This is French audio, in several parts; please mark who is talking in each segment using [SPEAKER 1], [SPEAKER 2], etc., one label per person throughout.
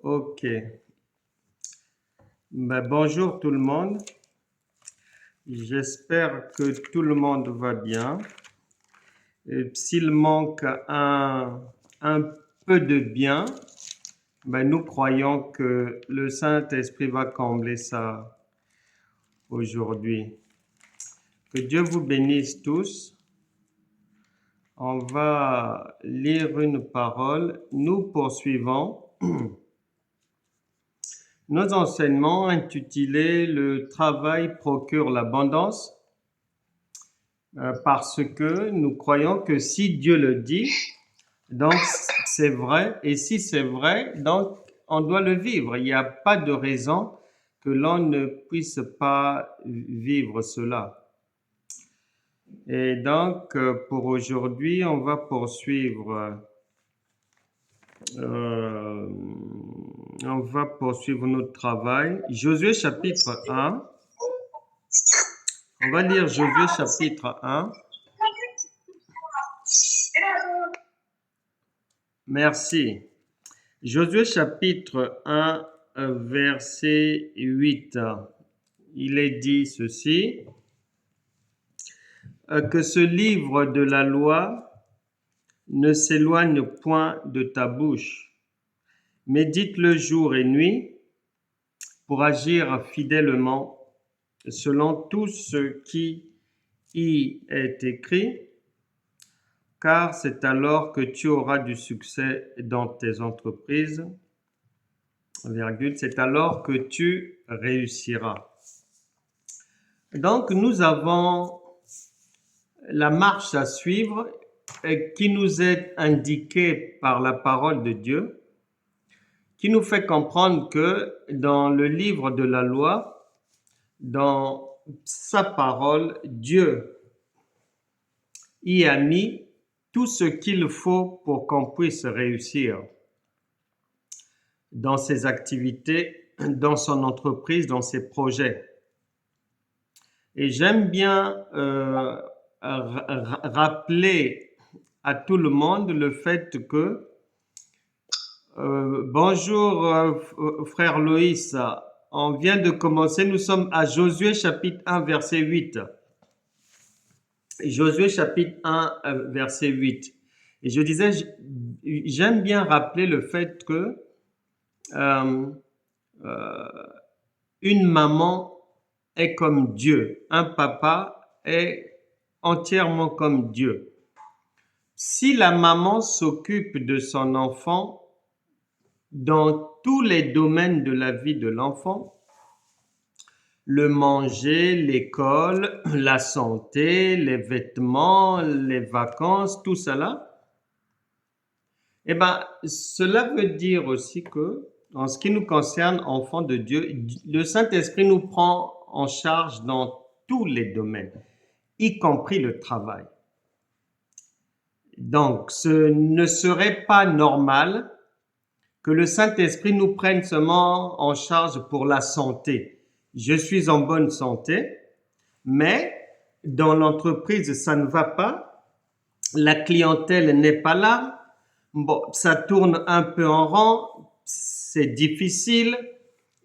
[SPEAKER 1] Ok. Bonjour tout le monde. J'espère que tout le monde va bien. S'il manque un peu de bien, nous croyons que le Saint-Esprit va combler ça aujourd'hui. Que Dieu vous bénisse tous. On va lire une parole. Nous poursuivons nos enseignements intitulés « Le travail procure l'abondance » parce que nous croyons que si Dieu le dit, donc c'est vrai, et si c'est vrai, donc on doit le vivre. Il n'y a pas de raison que l'on ne puisse pas vivre cela. Et donc, pour aujourd'hui, on va poursuivre notre travail. Josué chapitre 1. On va lire Josué chapitre 1. Merci. Josué chapitre 1, verset 8. Il est dit ceci, que ce livre de la loi ne s'éloigne point de ta bouche. Médite-le jour et nuit pour agir fidèlement selon tout ce qui y est écrit, car c'est alors que tu auras du succès dans tes entreprises, c'est alors que tu réussiras. Donc, nous avons la marche à suivre qui nous est indiquée par la parole de Dieu, qui nous fait comprendre que dans le livre de la loi, dans sa parole, Dieu y a mis tout ce qu'il faut pour qu'on puisse réussir dans ses activités, dans son entreprise, dans ses projets. Et j'aime bien rappeler à tout le monde le fait que bonjour frère Loïs, on vient de commencer, nous sommes à Josué chapitre 1 verset 8. Josué chapitre 1 verset 8. Et je disais, j'aime bien rappeler le fait que une maman est comme Dieu, un papa est entièrement comme Dieu. Si la maman s'occupe de son enfant dans tous les domaines de la vie de l'enfant, le manger, l'école, la santé, les vêtements, les vacances, tout cela, cela veut dire aussi que, en ce qui nous concerne, enfants de Dieu, le Saint-Esprit nous prend en charge dans tous les domaines, y compris le travail. Donc, ce ne serait pas normal que le Saint-Esprit nous prenne seulement en charge pour la santé. Je suis en bonne santé, mais dans l'entreprise, ça ne va pas. La clientèle n'est pas là. Bon, ça tourne un peu en rond. C'est difficile.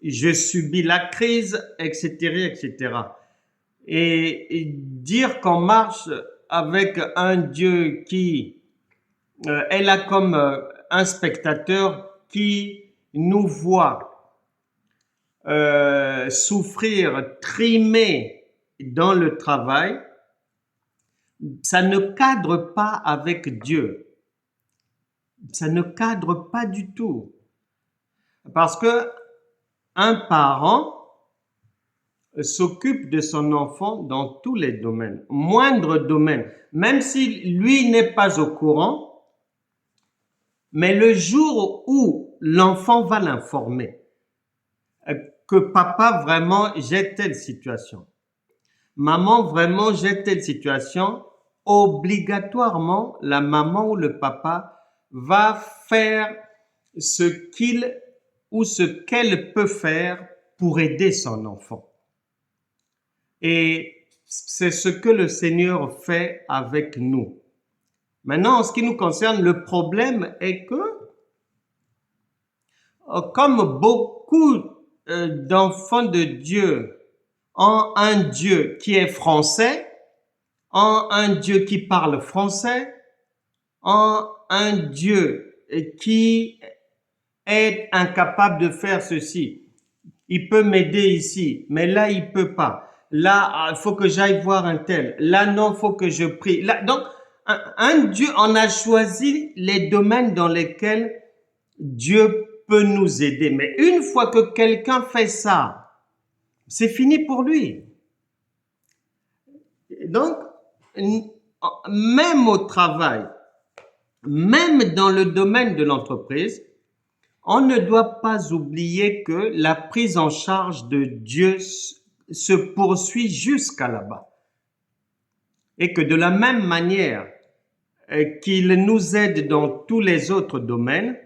[SPEAKER 1] Je subis la crise, etc., etc. Et dire qu'on marche avec un Dieu qui est là comme un spectateur qui nous voit souffrir, trimer dans le travail, ça ne cadre pas avec Dieu. Ça ne cadre pas du tout. Parce que un parent s'occupe de son enfant dans tous les domaines, moindre domaine, même si lui n'est pas au courant, mais le jour où l'enfant va l'informer que papa vraiment j'ai telle situation, maman vraiment j'ai telle situation, obligatoirement la maman ou le papa va faire ce qu'il ou ce qu'elle peut faire pour aider son enfant. Et c'est ce que le Seigneur fait avec nous. Maintenant, en ce qui nous concerne, le problème est que comme beaucoup d'enfants de Dieu, ont un Dieu qui est français, ont un Dieu qui parle français, ont un Dieu qui est incapable de faire ceci. Il peut m'aider ici, mais là, il peut pas. Là, il faut que j'aille voir un tel. Là, non, il faut que je prie. Là, donc, un Dieu, on a choisi les domaines dans lesquels Dieu peut nous aider. Mais une fois que quelqu'un fait ça, c'est fini pour lui. Donc, même au travail, même dans le domaine de l'entreprise, on ne doit pas oublier que la prise en charge de Dieu se poursuit jusqu'à là-bas. Et que de la même manière qu'il nous aide dans tous les autres domaines,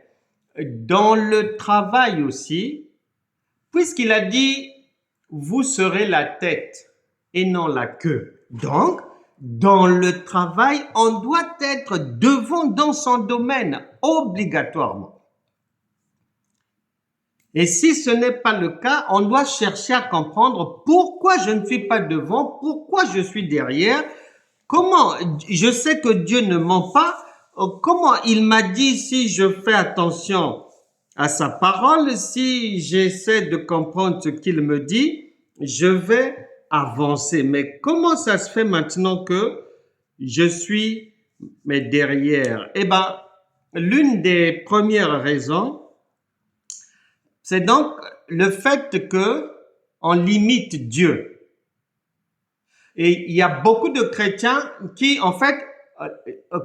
[SPEAKER 1] dans le travail aussi, puisqu'il a dit « vous serez la tête et non la queue ». Donc, dans le travail, on doit être devant dans son domaine, obligatoirement. Et si ce n'est pas le cas, on doit chercher à comprendre pourquoi je ne suis pas devant, pourquoi je suis derrière, comment je sais que Dieu ne ment pas, comment il m'a dit si je fais attention à sa parole, si j'essaie de comprendre ce qu'il me dit, je vais avancer. Mais comment ça se fait maintenant que je suis mais derrière? Eh ben, l'une des premières raisons, c'est donc le fait que on limite Dieu. Et il y a beaucoup de chrétiens qui, en fait,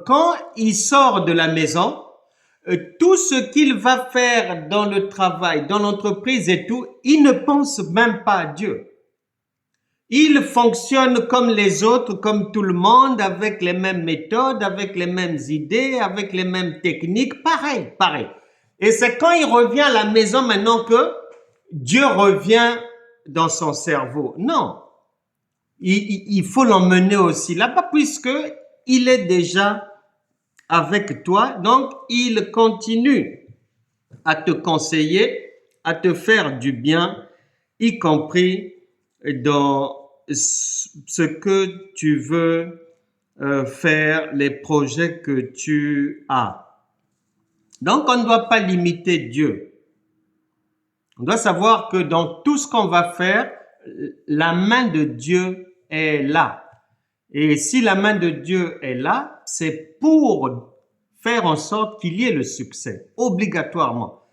[SPEAKER 1] quand il sort de la maison, tout ce qu'il va faire dans le travail, dans l'entreprise et tout, il ne pense même pas à Dieu. Il fonctionne comme les autres, comme tout le monde, avec les mêmes méthodes, avec les mêmes idées, avec les mêmes techniques, pareil. Et c'est quand il revient à la maison maintenant que Dieu revient dans son cerveau. Non, il faut l'emmener aussi là-bas puisque il est déjà avec toi. Donc, il continue à te conseiller, à te faire du bien, y compris dans ce que tu veux faire, les projets que tu as. Donc, on ne doit pas limiter Dieu. On doit savoir que dans tout ce qu'on va faire, la main de Dieu est là. Et si la main de Dieu est là, c'est pour faire en sorte qu'il y ait le succès, obligatoirement.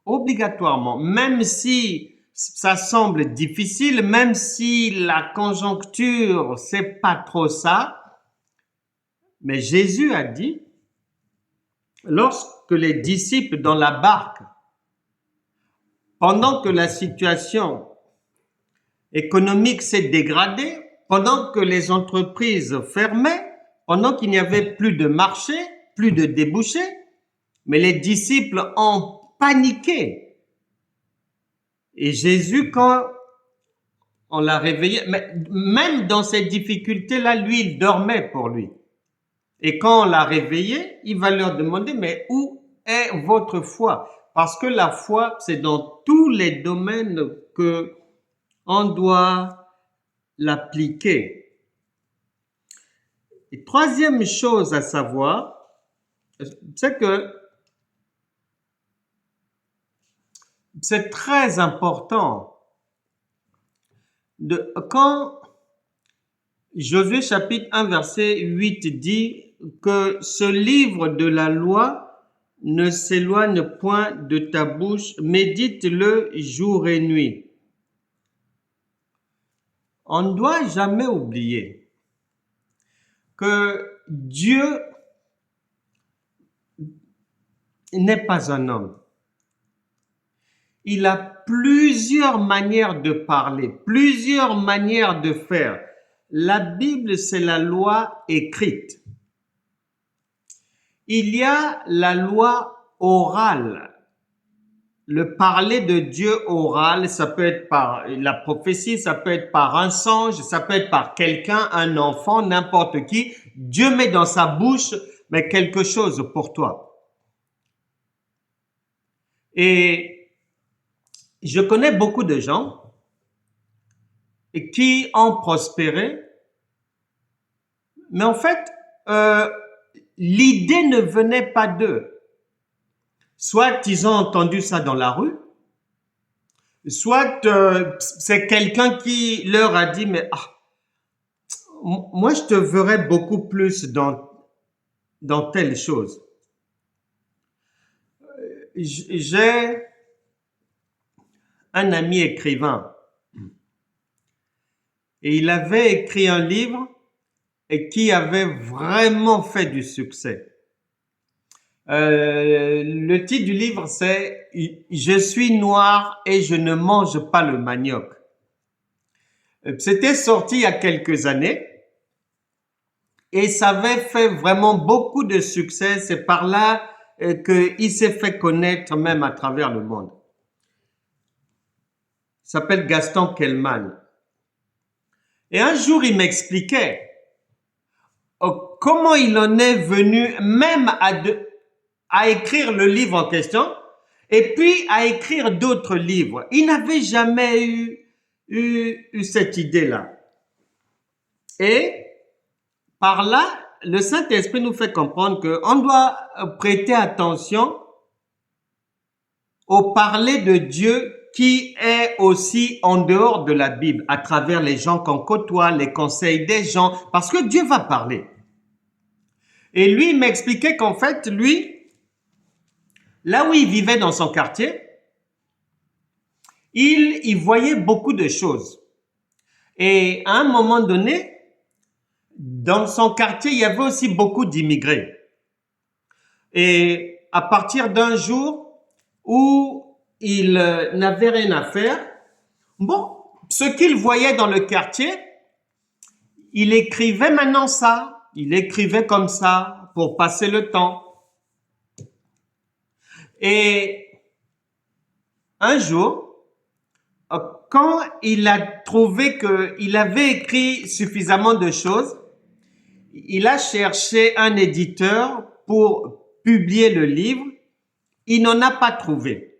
[SPEAKER 1] Obligatoirement, même si ça semble difficile, même si la conjoncture, c'est pas trop ça, mais Jésus a dit, lorsque les disciples dans la barque, pendant que la situation économique s'est dégradée, pendant que les entreprises fermaient, pendant qu'il n'y avait plus de marché, plus de débouchés, mais les disciples ont paniqué. Et Jésus, quand on l'a réveillé, même dans ces difficultés-là, lui, il dormait pour lui. Et quand on l'a réveillé, il va leur demander, mais où est votre foi? Parce que la foi, c'est dans tous les domaines que on doit l'appliquer. Et troisième chose à savoir, c'est que c'est très important quand Josué chapitre 1 verset 8 dit que ce livre de la loi ne s'éloigne point de ta bouche, médite-le jour et nuit. On ne doit jamais oublier que Dieu n'est pas un homme. Il a plusieurs manières de parler, plusieurs manières de faire. La Bible, c'est la loi écrite. Il y a la loi orale. Le parler de Dieu oral, ça peut être par la prophétie, ça peut être par un songe, ça peut être par quelqu'un, un enfant, n'importe qui. Dieu met dans sa bouche mais quelque chose pour toi. Et je connais beaucoup de gens qui ont prospéré, mais en fait, l'idée ne venait pas d'eux. Soit ils ont entendu ça dans la rue, soit c'est quelqu'un qui leur a dit, mais moi je te verrais beaucoup plus dans telle chose. J'ai un ami écrivain et il avait écrit un livre et qui avait vraiment fait du succès. Le titre du livre, c'est « Je suis noir et je ne mange pas le manioc ». C'était sorti il y a quelques années et ça avait fait vraiment beaucoup de succès. C'est par là qu'il s'est fait connaître même à travers le monde. Il s'appelle Gaston Kellman. Et un jour, il m'expliquait comment il en est venu même à écrire le livre en question et puis à écrire d'autres livres. Il n'avait jamais eu cette idée-là. Et par là, le Saint-Esprit nous fait comprendre qu'on doit prêter attention au parler de Dieu qui est aussi en dehors de la Bible, à travers les gens qu'on côtoie, les conseils des gens, parce que Dieu va parler. Et lui, il m'expliquait qu'en fait, lui, là où il vivait dans son quartier, il voyait beaucoup de choses. Et à un moment donné, dans son quartier, il y avait aussi beaucoup d'immigrés. Et à partir d'un jour où il n'avait rien à faire, ce qu'il voyait dans le quartier, il écrivait maintenant ça. Il écrivait comme ça pour passer le temps. Et un jour, quand il a trouvé qu'il avait écrit suffisamment de choses, il a cherché un éditeur pour publier le livre. Il n'en a pas trouvé.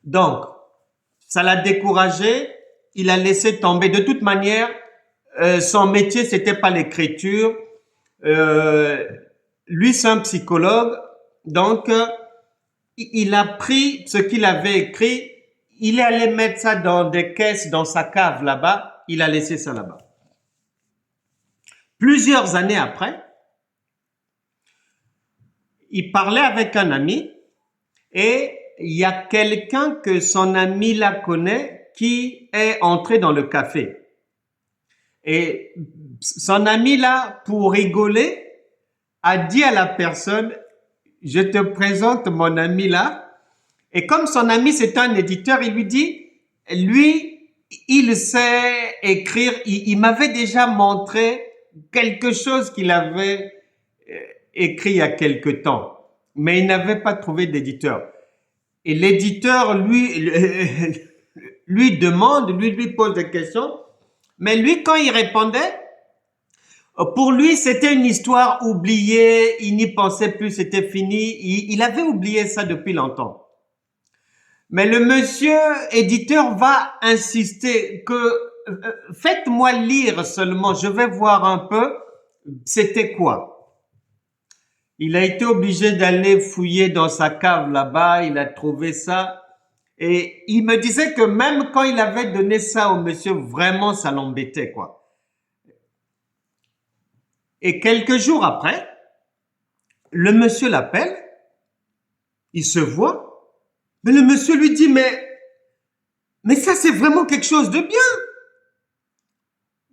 [SPEAKER 1] Donc, ça l'a découragé. Il a laissé tomber. De toute manière, son métier, c'était pas l'écriture. Lui, c'est un psychologue. Donc, il a pris ce qu'il avait écrit. Il est allé mettre ça dans des caisses, dans sa cave là-bas. Il a laissé ça là-bas. Plusieurs années après, il parlait avec un ami et il y a quelqu'un que son ami là connaît qui est entré dans le café. Et son ami là, pour rigoler, a dit à la personne, je te présente mon ami là. Et comme son ami c'est un éditeur, il lui dit, lui, il sait écrire, il m'avait déjà montré quelque chose qu'il avait écrit il y a quelque temps, mais il n'avait pas trouvé d'éditeur. Et l'éditeur lui demande, lui pose des questions, mais lui quand il répondait, pour lui c'était une histoire oubliée, il n'y pensait plus, c'était fini, il avait oublié ça depuis longtemps. Mais le monsieur éditeur va insister que faites-moi lire seulement, je vais voir un peu c'était quoi. Il a été obligé d'aller fouiller dans sa cave là-bas, il a trouvé ça et il me disait que même quand il avait donné ça au monsieur, vraiment ça l'embêtait quoi. Et quelques jours après, le monsieur l'appelle, il se voit, mais le monsieur lui dit mais ça c'est vraiment quelque chose de bien.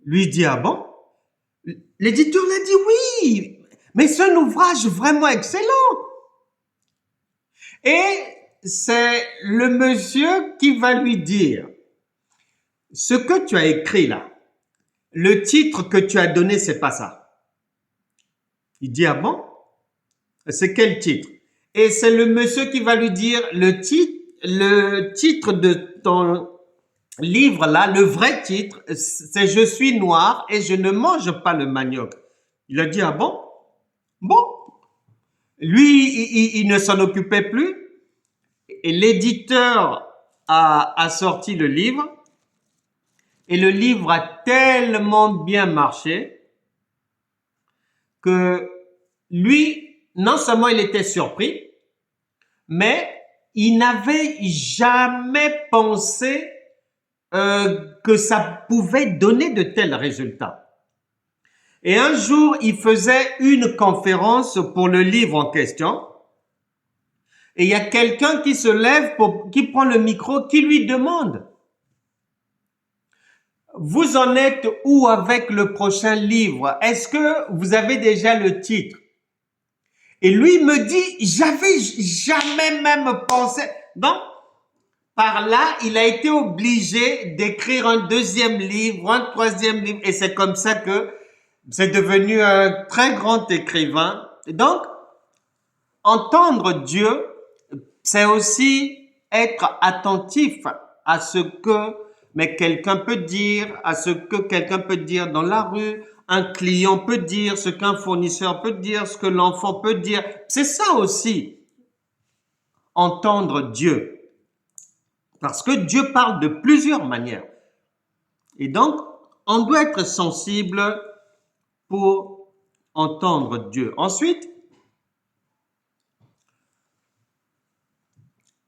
[SPEAKER 1] Lui dit ah bon? L'éditeur l'a dit oui, mais c'est un ouvrage vraiment excellent. Et c'est le monsieur qui va lui dire ce que tu as écrit là, le titre que tu as donné, c'est pas ça. Il dit ah bon? C'est quel titre? Et c'est le monsieur qui va lui dire le titre de ton livre là, le vrai titre, c'est Je suis noir et je ne mange pas le manioc. Il a dit ah bon? Bon. Lui, il ne s'en occupait plus. Et l'éditeur a sorti le livre. Et le livre a tellement bien marché que lui, non seulement il était surpris, mais il n'avait jamais pensé que ça pouvait donner de tels résultats. Et un jour, il faisait une conférence pour le livre en question. Et il y a quelqu'un qui se lève, qui prend le micro, qui lui demande: vous en êtes où avec le prochain livre? Est-ce que vous avez déjà le titre? Et lui me dit: j'avais jamais même pensé. Donc, par là, il a été obligé d'écrire un deuxième livre, un troisième livre, et c'est comme ça que c'est devenu un très grand écrivain. Et donc, entendre Dieu, c'est aussi être attentif à ce que quelqu'un peut dire, à ce que quelqu'un peut dire dans la rue, un client peut dire, ce qu'un fournisseur peut dire, ce que l'enfant peut dire. C'est ça aussi, entendre Dieu. Parce que Dieu parle de plusieurs manières. Et donc, on doit être sensible pour entendre Dieu. Ensuite,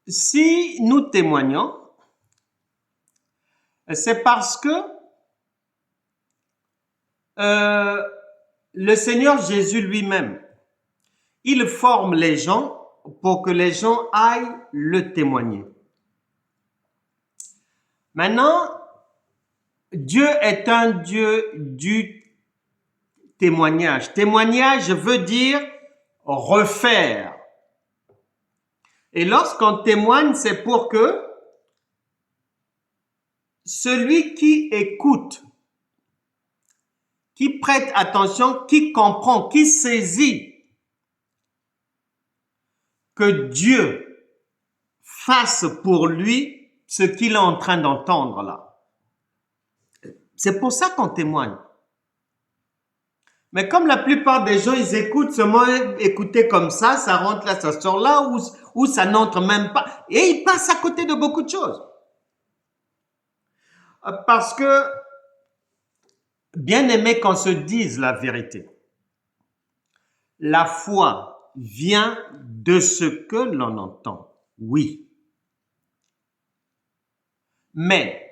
[SPEAKER 1] si nous témoignons, c'est parce que le Seigneur Jésus lui-même, il forme les gens pour que les gens aillent le témoigner. Maintenant, Dieu est un Dieu du témoignage. Témoignage veut dire refaire. Et lorsqu'on témoigne, c'est pour que celui qui écoute, qui prête attention, qui comprend, qui saisit que Dieu fasse pour lui ce qu'il est en train d'entendre là. C'est pour ça qu'on témoigne. Mais comme la plupart des gens, ils écoutent seulement écouter comme ça rentre là, ça sort là, ou ça n'entre même pas. Et ils passent à côté de beaucoup de choses. Parce que, bien aimé qu'on se dise la vérité. La foi vient de ce que l'on entend, oui. Mais,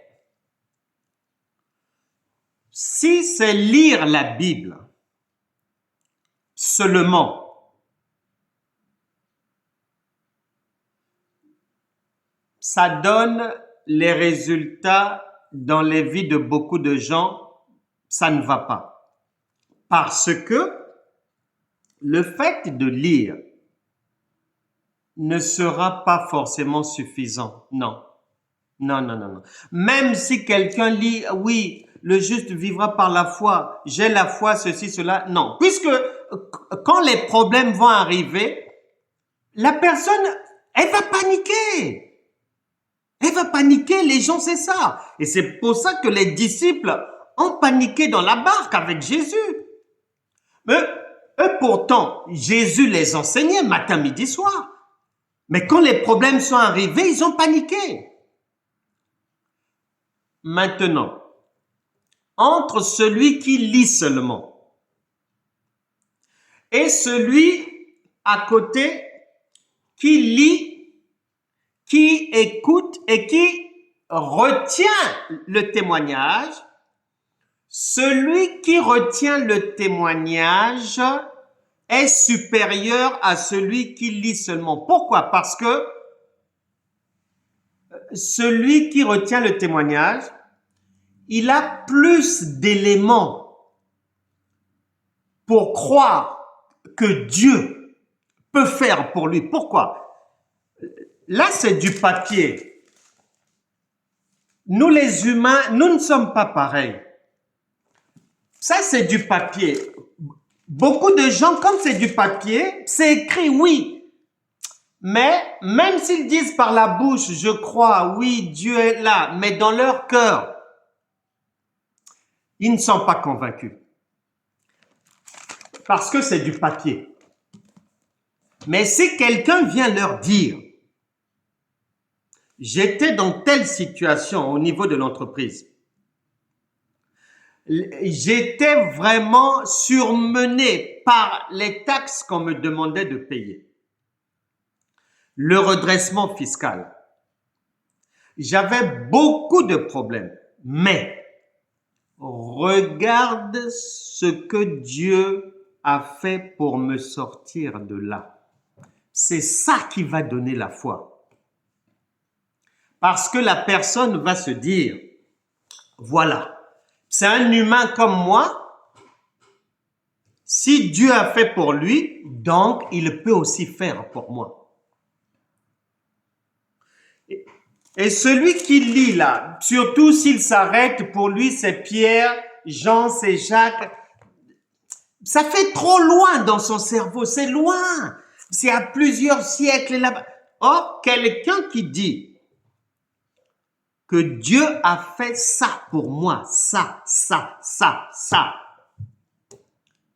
[SPEAKER 1] si c'est lire la Bible seulement, ça donne les résultats dans les vies de beaucoup de gens, ça ne va pas. Parce que le fait de lire ne sera pas forcément suffisant. Non. Non, non, non, non. Même si quelqu'un lit, oui, le juste vivra par la foi, j'ai la foi, ceci, cela. Non. Puisque quand les problèmes vont arriver, la personne, elle va paniquer. Elle va paniquer, les gens, c'est ça. Et c'est pour ça que les disciples ont paniqué dans la barque avec Jésus. Mais eux, pourtant, Jésus les enseignait matin, midi, soir. Mais quand les problèmes sont arrivés, ils ont paniqué. Maintenant, entre celui qui lit seulement et celui à côté qui lit, qui écoute et qui retient le témoignage, celui qui retient le témoignage est supérieur à celui qui lit seulement. Pourquoi? Parce que celui qui retient le témoignage, il a plus d'éléments pour croire que Dieu peut faire pour lui. Pourquoi? Là, c'est du papier. Nous, les humains, nous ne sommes pas pareils. Ça, c'est du papier. Beaucoup de gens, comme c'est du papier, c'est écrit, oui. Mais même s'ils disent par la bouche, je crois, oui, Dieu est là, mais dans leur cœur, ils ne sont pas convaincus. Parce que c'est du papier. Mais si quelqu'un vient leur dire j'étais dans telle situation au niveau de l'entreprise. J'étais vraiment surmené par les taxes qu'on me demandait de payer. Le redressement fiscal. J'avais beaucoup de problèmes, mais regarde ce que Dieu a fait pour me sortir de là. C'est ça qui va donner la foi. Parce que la personne va se dire, voilà, c'est un humain comme moi. Si Dieu a fait pour lui, donc il peut aussi faire pour moi. Et celui qui lit là, surtout s'il s'arrête, pour lui c'est Pierre, Jean, c'est Jacques. Ça fait trop loin dans son cerveau, c'est loin. C'est à plusieurs siècles là-bas. Or, quelqu'un qui dit que Dieu a fait ça pour moi, ça.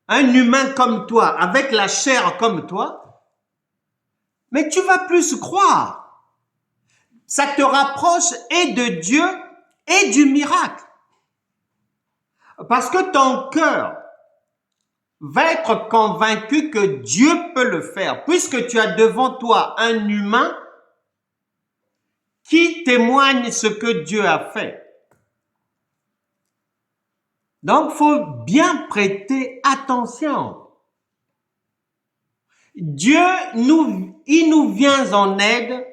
[SPEAKER 1] Un humain comme toi, avec la chair comme toi, mais tu vas plus croire. Ça te rapproche et de Dieu et du miracle. Parce que ton cœur va être convaincu que Dieu peut le faire, puisque tu as devant toi un humain qui témoigne ce que Dieu a fait. Donc, il faut bien prêter attention. Dieu, il nous vient en aide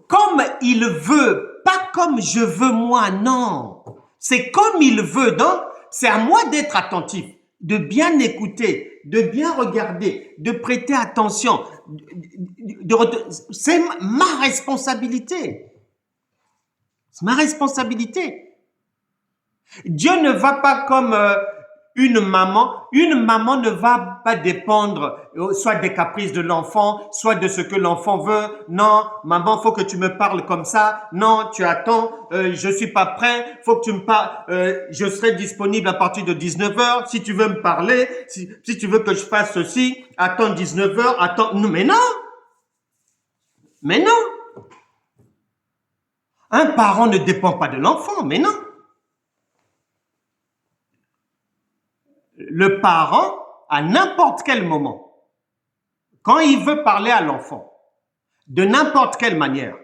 [SPEAKER 1] comme il veut, pas comme je veux moi, non. C'est comme il veut, donc c'est à moi d'être attentif, de bien écouter, de bien regarder, de prêter attention. C'est ma responsabilité. C'est ma responsabilité. Dieu ne va pas comme une maman. Une maman ne va pas dépendre soit des caprices de l'enfant, soit de ce que l'enfant veut. Non, maman, faut que tu me parles comme ça. Non, tu attends, je suis pas prêt. Faut que tu me parles. Je serai disponible à partir de 19h. Si tu veux me parler, si tu veux que je fasse ceci, attends 19h. Attends. Non, mais non. Mais non. Un parent ne dépend pas de l'enfant, mais non. Le parent, à n'importe quel moment, quand il veut parler à l'enfant, de n'importe quelle manière,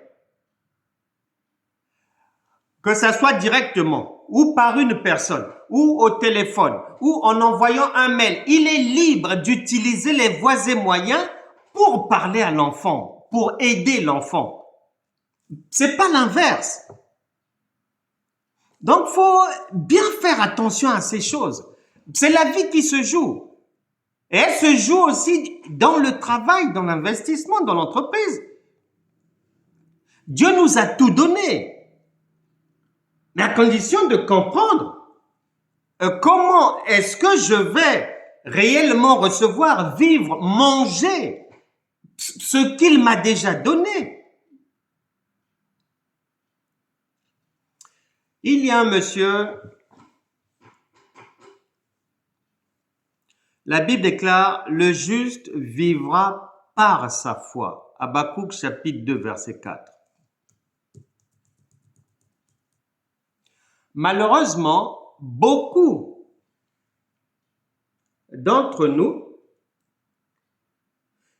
[SPEAKER 1] que ça soit directement, ou par une personne, ou au téléphone, ou en envoyant un mail, il est libre d'utiliser les voies et moyens pour parler à l'enfant, pour aider l'enfant. C'est pas l'inverse. Donc, faut bien faire attention à ces choses. C'est la vie qui se joue. Et elle se joue aussi dans le travail, dans l'investissement, dans l'entreprise. Dieu nous a tout donné. Mais à condition de comprendre comment est-ce que je vais réellement recevoir, vivre, manger ce qu'il m'a déjà donné. Il y a un monsieur, la Bible déclare, le juste vivra par sa foi. Habakkuk chapitre 2 verset 4. Malheureusement, beaucoup d'entre nous,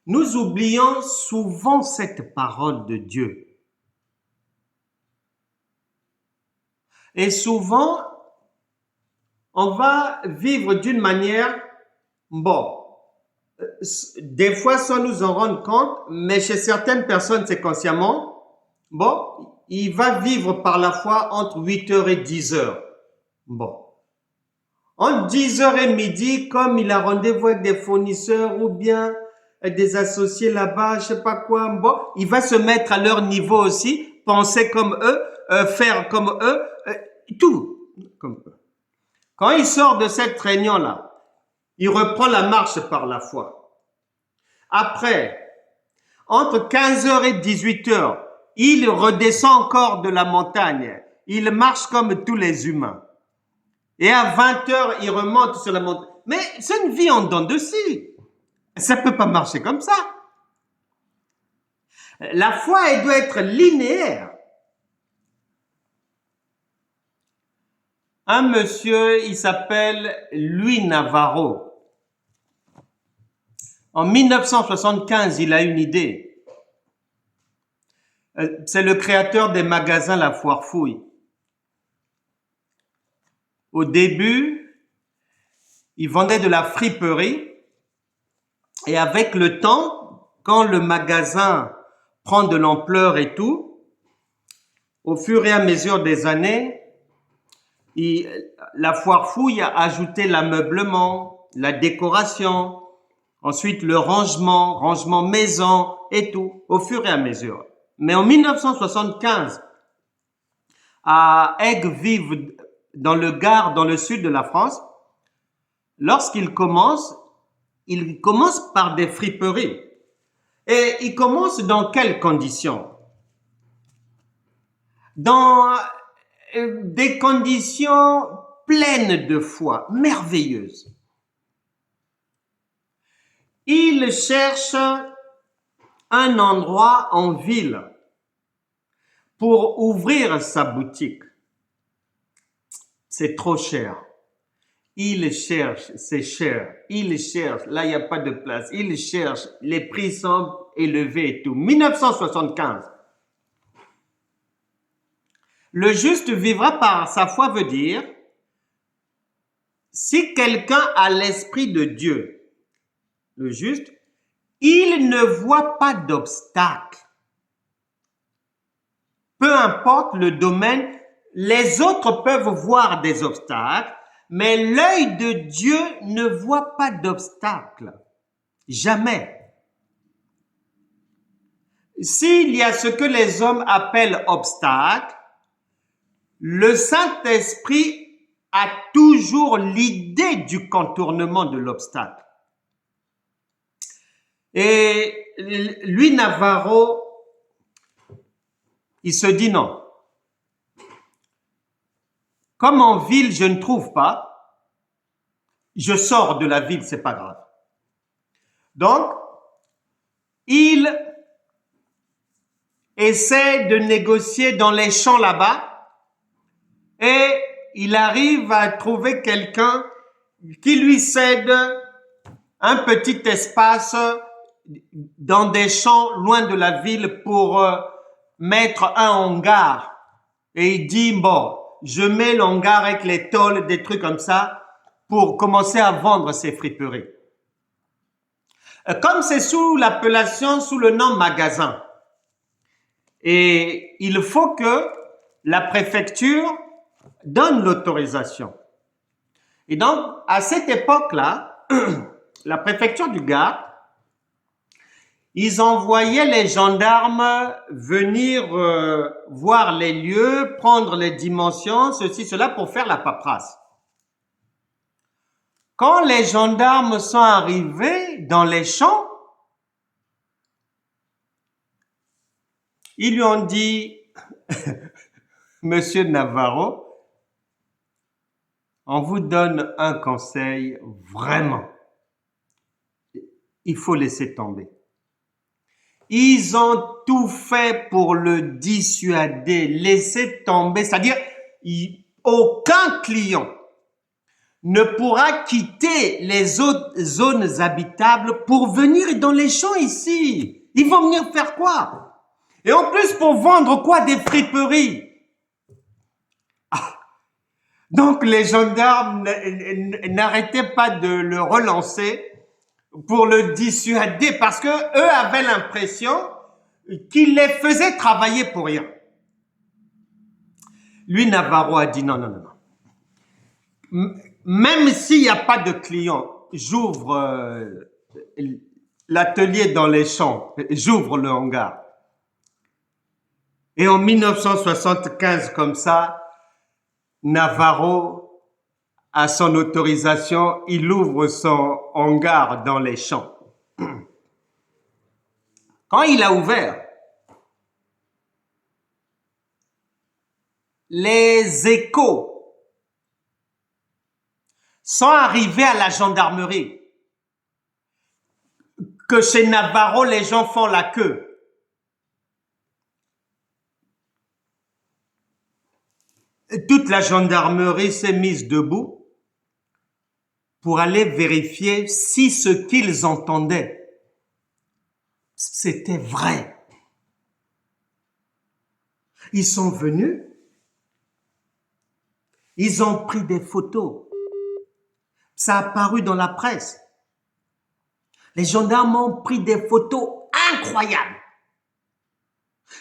[SPEAKER 1] nous oublions souvent cette parole de Dieu. Et souvent, on va vivre d'une manière, des fois sans nous en rendre compte, mais chez certaines personnes, c'est consciemment, il va vivre par la foi entre 8h et 10h. Entre 10h et midi, comme il a rendez-vous avec des fournisseurs ou bien des associés là-bas, je sais pas quoi, il va se mettre à leur niveau aussi, penser comme eux, faire comme eux, tout comme eux. Quand il sort de cette réunion-là, il reprend la marche par la foi. Après, entre 15h et 18h, il redescend encore de la montagne. Il marche comme tous les humains. Et à 20h, il remonte sur la montagne. Mais c'est une vie en dents de scie. Ça peut pas marcher comme ça. La foi, elle doit être linéaire. Un monsieur, il s'appelle Louis Navarro. En 1975, il a une idée. C'est le créateur des magasins La Foire Fouille. Au début, il vendait de la friperie et avec le temps, quand le magasin prend de l'ampleur et tout, au fur et à mesure des années, la Foire Fouille a ajouté l'ameublement, la décoration, ensuite le rangement maison et tout, au fur et à mesure. Mais en 1975, à Aigues-Vives, dans le Gard, dans le sud de la France, lorsqu'il commence par des friperies. Et il commence dans quelles conditions? Dans des conditions pleines de foi, merveilleuses. Il cherche un endroit en ville pour ouvrir sa boutique. C'est trop cher. Il cherche, c'est cher. Il cherche, là il n'y a pas de place. Il cherche, les prix sont élevés et tout. 1975. Le juste vivra par sa foi veut dire, si quelqu'un a l'esprit de Dieu, le juste, il ne voit pas d'obstacle. Peu importe le domaine, les autres peuvent voir des obstacles, mais l'œil de Dieu ne voit pas d'obstacle. Jamais. S'il y a ce que les hommes appellent obstacle, le Saint-Esprit a toujours l'idée du contournement de l'obstacle. Et lui, Navarro, il se dit non. Comme en ville, je ne trouve pas, je sors de la ville, c'est pas grave. Donc, il essaie de négocier dans les champs là-bas et il arrive à trouver quelqu'un qui lui cède un petit espace dans des champs loin de la ville pour mettre un hangar. Et il dit, bon, je mets le hangar avec les tôles, des trucs comme ça, pour commencer à vendre ces friperies. Comme c'est sous l'appellation, sous le nom magasin, et il faut que la préfecture donne l'autorisation. Et donc, à cette époque-là, la préfecture du Gard, ils envoyaient les gendarmes venir voir les lieux, prendre les dimensions, ceci, cela, pour faire la paperasse. Quand les gendarmes sont arrivés dans les champs, ils lui ont dit, Monsieur Navarro, on vous donne un conseil, vraiment. Il faut laisser tomber. Ils ont tout fait pour le dissuader, laisser tomber, c'est-à-dire aucun client ne pourra quitter les autres zones habitables pour venir dans les champs ici. Ils vont venir faire quoi? Et en plus pour vendre quoi? Des friperies. Donc les gendarmes n'arrêtaient pas de le relancer pour le dissuader parce que eux avaient l'impression qu'il les faisait travailler pour rien. Lui, Navarro a dit non, non, non, non. Même s'il n'y a pas de clients, j'ouvre l'atelier dans les champs, j'ouvre le hangar. Et en 1975, comme ça, Navarro a son autorisation, il ouvre son hangar dans les champs. Quand il a ouvert, les échos sont arrivés à la gendarmerie que chez Navarro, les gens font la queue. Toute la gendarmerie s'est mise debout pour aller vérifier si ce qu'ils entendaient, c'était vrai. Ils sont venus, ils ont pris des photos. Ça a paru dans la presse. Les gendarmes ont pris des photos incroyables.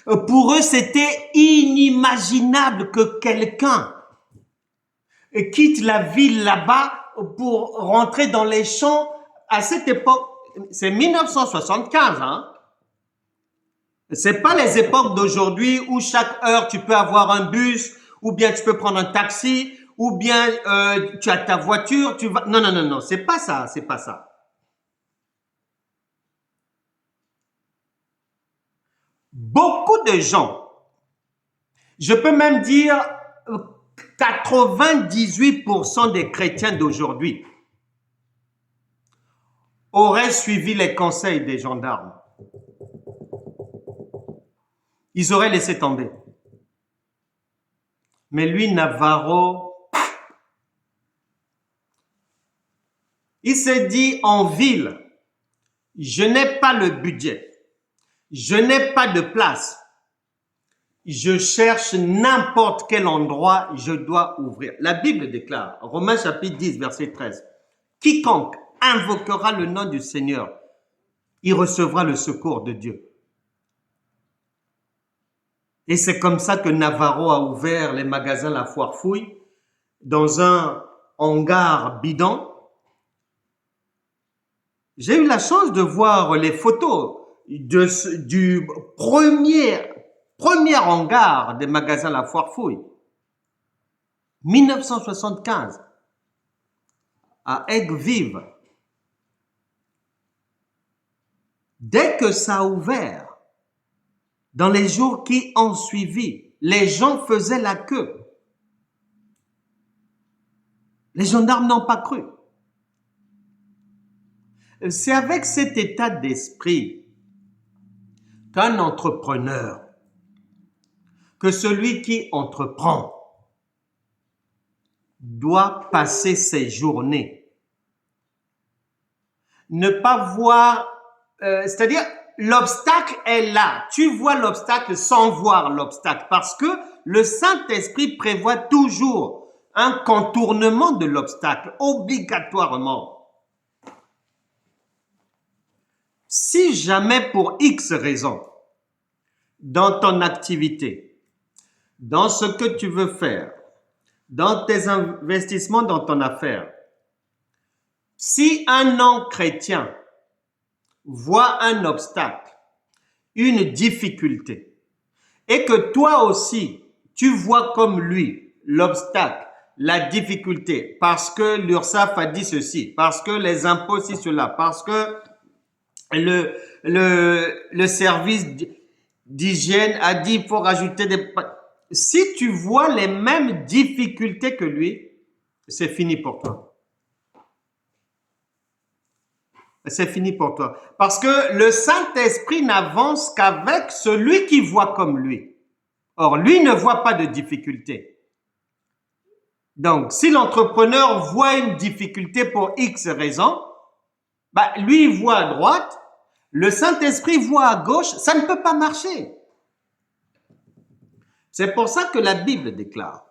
[SPEAKER 1] Pour eux, c'était inimaginable que quelqu'un quitte la ville là-bas pour rentrer dans les champs. À cette époque, c'est 1975, hein. C'est pas les époques d'aujourd'hui où chaque heure tu peux avoir un bus, ou bien tu peux prendre un taxi, ou bien tu as ta voiture, tu vas. Non, non, non, non, c'est pas ça, c'est pas ça. Beaucoup de gens, je peux même dire 98% des chrétiens d'aujourd'hui auraient suivi les conseils des gendarmes. Ils auraient laissé tomber. Mais lui, Navarro, il s'est dit en ville, je n'ai pas le budget, je n'ai pas de place, je cherche n'importe quel endroit, je dois ouvrir. La Bible déclare, Romains chapitre 10, verset 13, quiconque invoquera le nom du Seigneur, il recevra le secours de Dieu. Et c'est comme ça que Navarro a ouvert les magasins La Foire Fouille dans un hangar bidon. J'ai eu la chance de voir les photos du premier hangar des magasins La Foire Fouille. 1975, à Aigues-Vives. Dès que ça a ouvert, dans les jours qui ont suivi, les gens faisaient la queue. Les gendarmes n'ont pas cru. C'est avec cet état d'esprit qu'un entrepreneur, que celui qui entreprend, doit passer ses journées. Ne pas voir, c'est-à-dire l'obstacle est là. Tu vois l'obstacle sans voir l'obstacle parce que le Saint-Esprit prévoit toujours un contournement de l'obstacle, obligatoirement. Si jamais pour X raison, dans ton activité, dans ce que tu veux faire, dans tes investissements dans ton affaire, si un non-chrétien voit un obstacle, une difficulté, et que toi aussi, tu vois comme lui l'obstacle, la difficulté, parce que l'URSSAF a dit ceci, parce que les impôts, si cela, parce que le service d'hygiène a dit il faut rajouter des... Si tu vois les mêmes difficultés que lui, c'est fini pour toi. C'est fini pour toi. Parce que le Saint-Esprit n'avance qu'avec celui qui voit comme lui. Or, lui ne voit pas de difficulté. Donc, si l'entrepreneur voit une difficulté pour X raison, bah, lui, il voit à droite, le Saint-Esprit voit à gauche, ça ne peut pas marcher. C'est pour ça que la Bible déclare,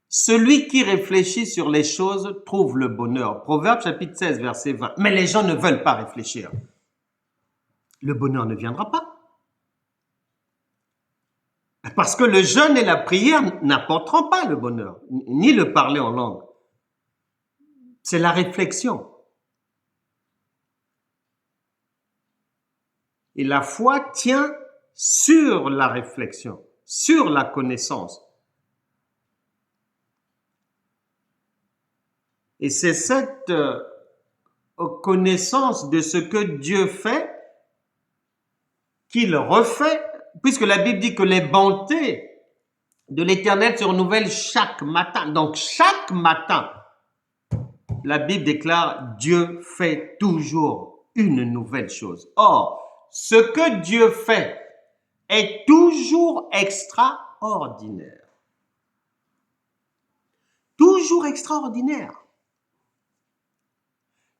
[SPEAKER 1] celui qui réfléchit sur les choses trouve le bonheur. Proverbe chapitre 16, verset 20. Mais les gens ne veulent pas réfléchir. Le bonheur ne viendra pas. Parce que le jeûne et la prière n'apporteront pas le bonheur, ni le parler en langue. C'est la réflexion. Et la foi tient sur la réflexion, sur la connaissance. Et c'est cette connaissance de ce que Dieu fait qu'il refait, puisque la Bible dit que les bontés de l'Éternel se renouvellent chaque matin. Donc chaque matin, la Bible déclare Dieu fait toujours une nouvelle chose. Or, ce que Dieu fait est toujours extraordinaire. Toujours extraordinaire.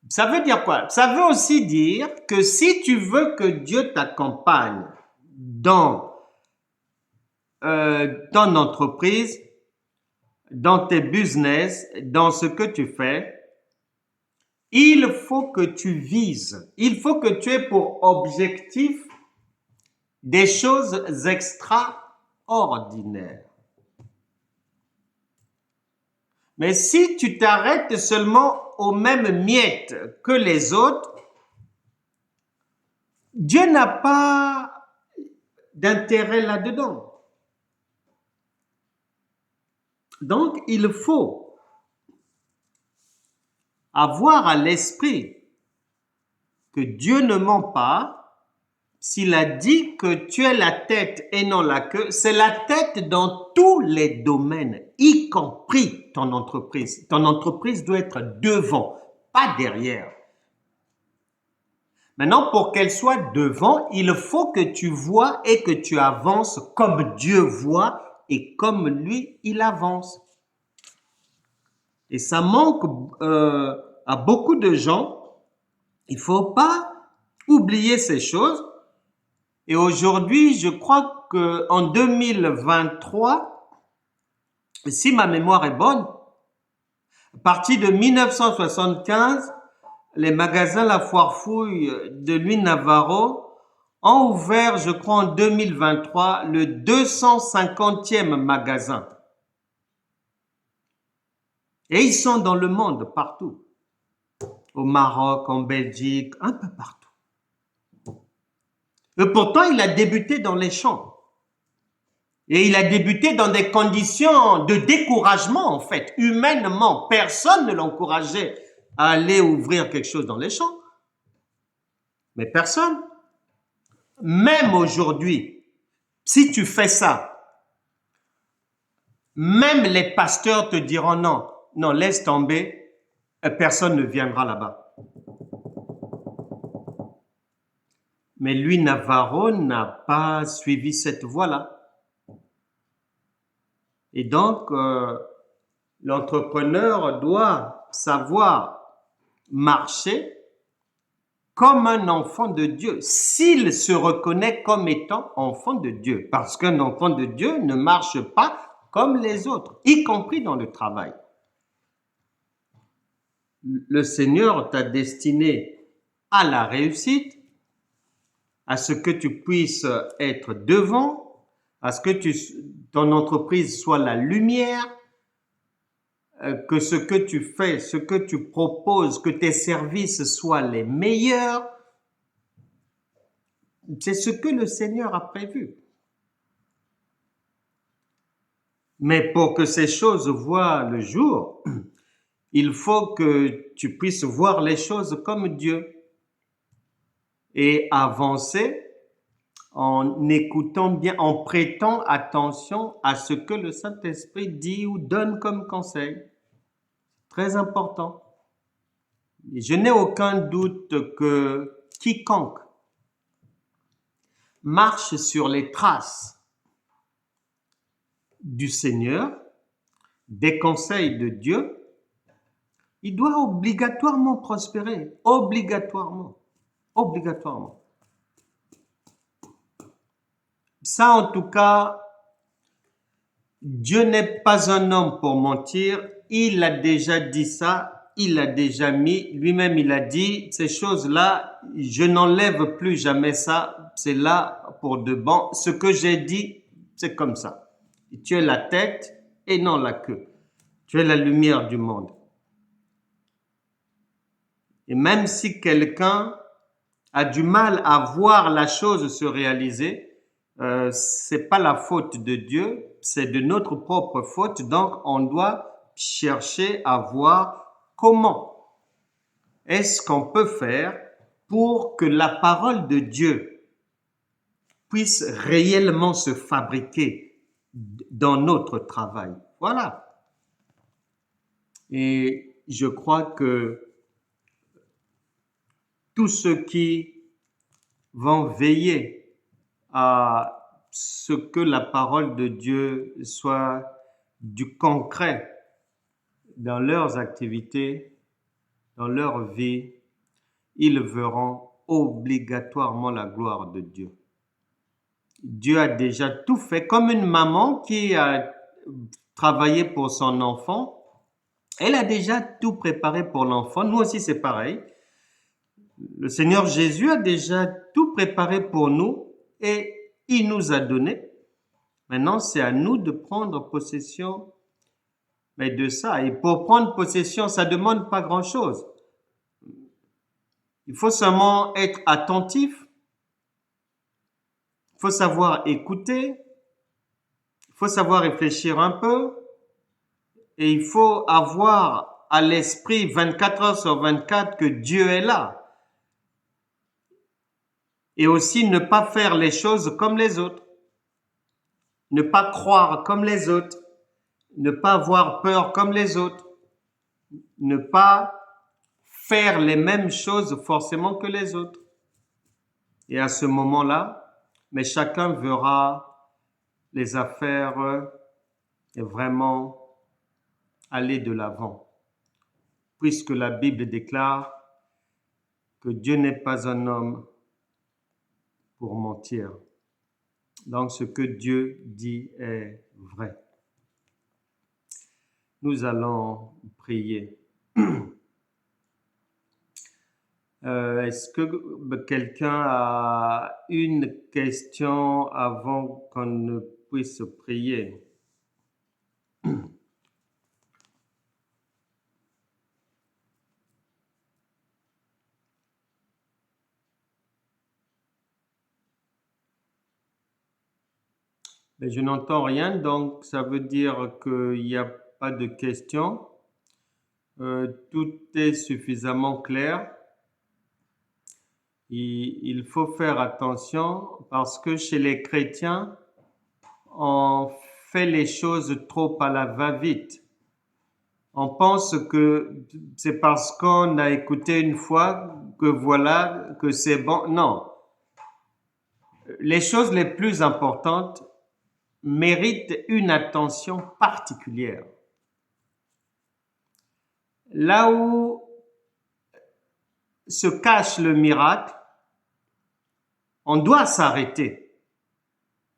[SPEAKER 1] Ça veut dire quoi? Ça veut aussi dire que si tu veux que Dieu t'accompagne dans ton entreprise, dans tes business, dans ce que tu fais, il faut que tu vises, il faut que tu aies pour objectif des choses extraordinaires. Mais si tu t'arrêtes seulement aux mêmes miettes que les autres, Dieu n'a pas d'intérêt là-dedans. Donc, il faut avoir à l'esprit que Dieu ne ment pas. S'il a dit que tu es la tête et non la queue, c'est la tête dans tous les domaines, y compris ton entreprise. Ton entreprise doit être devant, pas derrière. Maintenant, pour qu'elle soit devant, il faut que tu vois et que tu avances comme Dieu voit et comme lui, il avance. Et ça manque à beaucoup de gens. Il ne faut pas oublier ces choses. Et aujourd'hui, je crois qu'en 2023, si ma mémoire est bonne, à partir de 1975, les magasins La Foire Fouille de Louis Navarro ont ouvert, je crois, en 2023, le 250e magasin. Et ils sont dans le monde, partout. Au Maroc, en Belgique, un peu partout. Et pourtant, il a débuté dans les champs. Et il a débuté dans des conditions de découragement, en fait. Humainement, personne ne l'encourageait à aller ouvrir quelque chose dans les champs. Mais personne. Même aujourd'hui, si tu fais ça, même les pasteurs te diront non, non, laisse tomber, personne ne viendra là-bas. Mais lui, Navarro, n'a pas suivi cette voie-là. Et donc, l'entrepreneur doit savoir marcher comme un enfant de Dieu, s'il se reconnaît comme étant enfant de Dieu. Parce qu'un enfant de Dieu ne marche pas comme les autres, y compris dans le travail. Le Seigneur t'a destiné à la réussite, à ce que tu puisses être devant, à ce que ton entreprise soit la lumière, que ce que tu fais, ce que tu proposes, que tes services soient les meilleurs. C'est ce que le Seigneur a prévu. Mais pour que ces choses voient le jour, il faut que tu puisses voir les choses comme Dieu et avancer en écoutant bien, en prêtant attention à ce que le Saint-Esprit dit ou donne comme conseil. Très important. Et je n'ai aucun doute que quiconque marche sur les traces du Seigneur, des conseils de Dieu, il doit obligatoirement prospérer. Obligatoirement. Obligatoirement. Ça, en tout cas, Dieu n'est pas un homme pour mentir. Il a déjà dit ça. Il a déjà mis. Lui-même, il a dit, ces choses-là, je n'enlève plus jamais ça. C'est là pour de bon. Ce que j'ai dit, c'est comme ça. Tu es la tête et non la queue. Tu es la lumière du monde. Et même si quelqu'un a du mal à voir la chose se réaliser, c'est pas la faute de Dieu, c'est de notre propre faute. Donc, on doit chercher à voir comment est-ce qu'on peut faire pour que la parole de Dieu puisse réellement se fabriquer dans notre travail. Voilà. Et je crois que tous ceux qui vont veiller à ce que la parole de Dieu soit du concret dans leurs activités, dans leur vie, ils verront obligatoirement la gloire de Dieu. Dieu a déjà tout fait, comme une maman qui a travaillé pour son enfant. Elle a déjà tout préparé pour l'enfant. Nous aussi, c'est pareil. Le Seigneur Jésus a déjà tout préparé pour nous et il nous a donné. Maintenant, c'est à nous de prendre possession de ça. Et pour prendre possession, ça ne demande pas grand-chose. Il faut seulement être attentif. Il faut savoir écouter. Il faut savoir réfléchir un peu. Et il faut avoir à l'esprit 24 heures sur 24 que Dieu est là. Et aussi ne pas faire les choses comme les autres. Ne pas croire comme les autres. Ne pas avoir peur comme les autres. Ne pas faire les mêmes choses forcément que les autres. Et à ce moment-là, mais chacun verra les affaires vraiment aller de l'avant. Puisque la Bible déclare que Dieu n'est pas un homme pour mentir. Donc ce que Dieu dit est vrai. Nous allons prier. Est-ce que quelqu'un a une question avant qu'on ne puisse prier? Mais je n'entends rien, donc ça veut dire qu'il n'y a pas de questions. Tout est suffisamment clair. Il faut faire attention parce que chez les chrétiens, on fait les choses trop à la va-vite. On pense que c'est parce qu'on a écouté une fois que voilà, que c'est bon. Non. Les choses les plus importantes méritent une attention particulière. Là où se cache le miracle, on doit s'arrêter.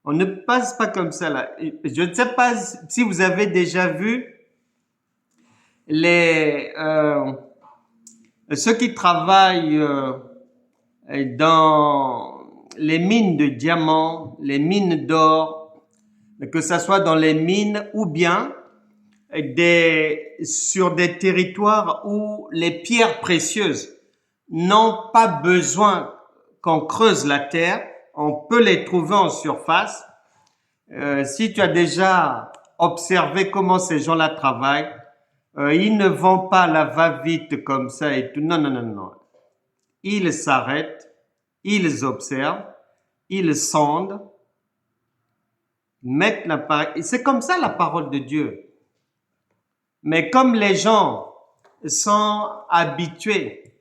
[SPEAKER 1] On ne passe pas comme ça là. Je ne sais pas si vous avez déjà vu ceux qui travaillent dans les mines de diamants, les mines d'or, que ce soit dans les mines ou bien sur des territoires où les pierres précieuses n'ont pas besoin qu'on creuse la terre, on peut les trouver en surface. Si tu as déjà observé comment ces gens-là travaillent, ils ne vont pas à la va-vite comme ça et tout. Non, non, non, non. Ils s'arrêtent, ils observent, ils sondent, mettent l'appareil. C'est comme ça la parole de Dieu. Mais comme les gens sont habitués,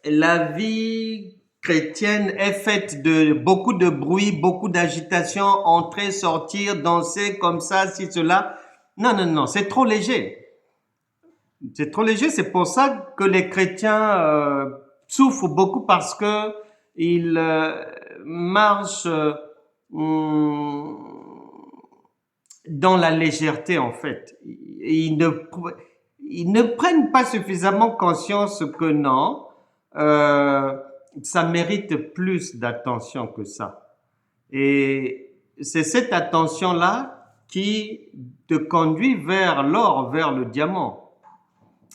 [SPEAKER 1] la vie chrétienne est faite de beaucoup de bruit, beaucoup d'agitation, entrer, sortir, danser comme ça, si cela. Non, non, non, c'est trop léger. C'est trop léger, c'est pour ça que les chrétiens souffrent beaucoup parce que ils marchent dans la légèreté en fait. Ils ne prennent pas suffisamment conscience que non, ça mérite plus d'attention que ça. Et c'est cette attention-là qui te conduit vers l'or, vers le diamant.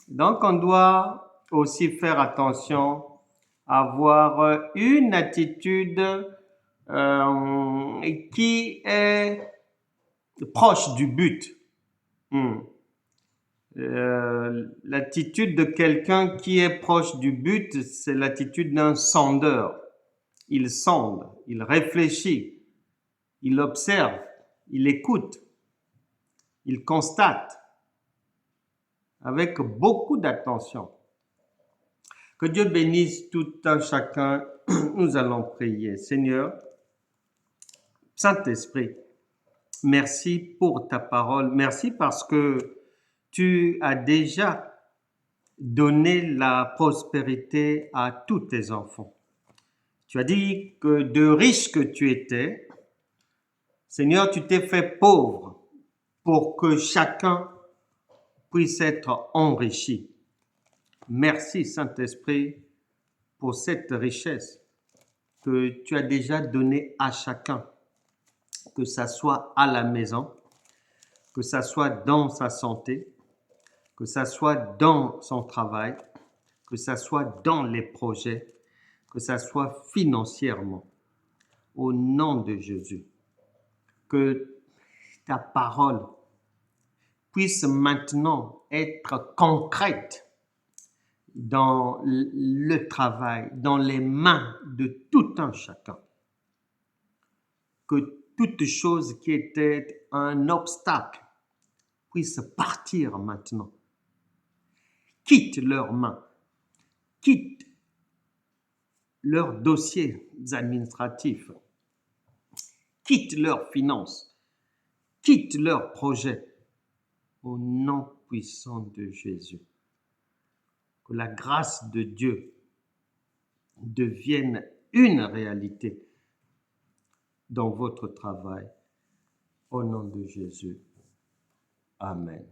[SPEAKER 1] Donc, on doit aussi faire attention à avoir une attitude qui est proche du but. L'attitude de quelqu'un qui est proche du but, c'est l'attitude d'un sondeur. Il sonde, il réfléchit, il observe, il écoute, il constate avec beaucoup d'attention. Que Dieu bénisse tout un chacun. Nous allons prier. Seigneur, Saint-Esprit, merci pour ta parole. Merci parce que tu as déjà donné la prospérité à tous tes enfants. Tu as dit que de riche que tu étais, Seigneur, tu t'es fait pauvre pour que chacun puisse être enrichi. Merci, Saint-Esprit, pour cette richesse que tu as déjà donnée à chacun, que ça soit à la maison, que ça soit dans sa santé, que ça soit dans son travail, que ça soit dans les projets, que ça soit financièrement. Au nom de Jésus, que ta parole puisse maintenant être concrète dans le travail, dans les mains de tout un chacun. Que toute chose qui était un obstacle puisse partir maintenant. Quitte leurs mains, quitte leurs dossiers administratifs, quitte leurs finances, quitte leurs projets. Au nom puissant de Jésus. Que la grâce de Dieu devienne une réalité dans votre travail. Au nom de Jésus. Amen.